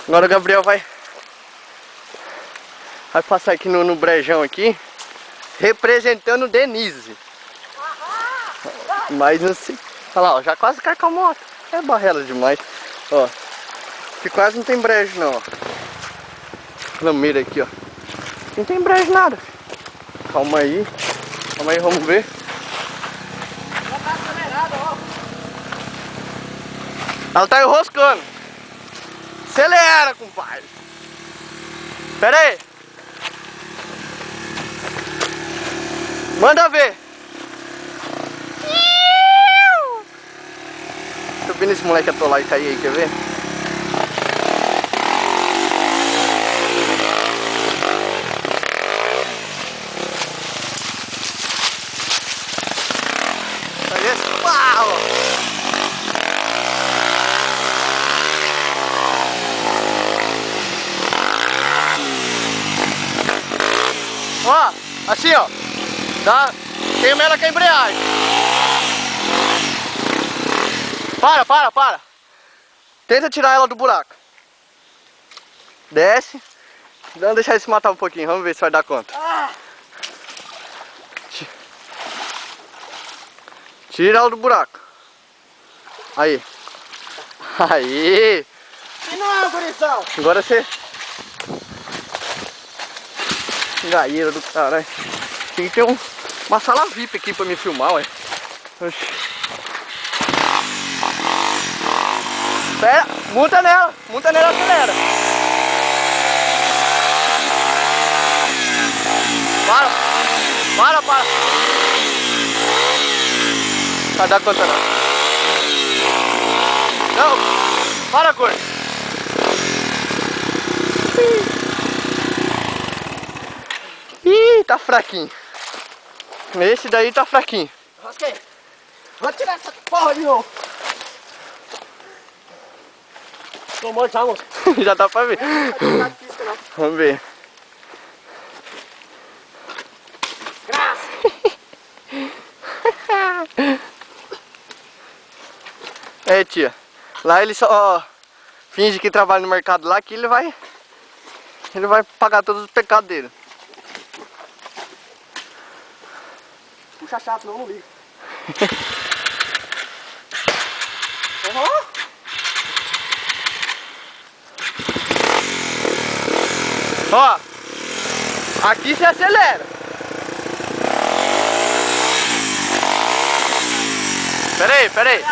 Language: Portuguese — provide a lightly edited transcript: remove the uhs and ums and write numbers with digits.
Agora o Gabriel vai passar aqui no brejão aqui, representando Denise. Mas não sei. Olha lá, ó, já quase cai com a moto. É barrela demais. Ó, que quase não tem brejo não, ó. Não, mira aqui, ó. Não tem brejo nada. Calma aí, vamos ver. Já tá acelerado, ó. Ela tá enroscando. Acelera, compadre. Pera aí. Manda ver. Tô vendo esse moleque atolar e cair aí, quer ver? Olha esse. Uau! Ó, assim ó, dá, queima ela com a embreagem. Para. Tenta tirar ela do buraco. Desce. Vamos deixar ele se matar um pouquinho, vamos ver se vai dar conta. Tira ela do buraco. Aí. Aí. E não, gurizão? Agora você... Gaieira do caralho. Tem que ter uma sala VIP aqui pra me filmar, ué. Oxi. Pera, monta nela, acelera. Para. Vai dar conta não. Não, para com isso. Ih, tá fraquinho. Esse daí tá fraquinho. Rosquei. Vou tirar essa porra de novo. Tô morto já, moço. Já dá pra ver. Não tá difícil, não. Vamos ver. Graça. É, tia. Lá ele só finge que trabalha no mercado lá, que ele vai pagar todos os pecados dele. Puxa chato, não liga. Uhum. Ó, aqui você acelera. Pera aí.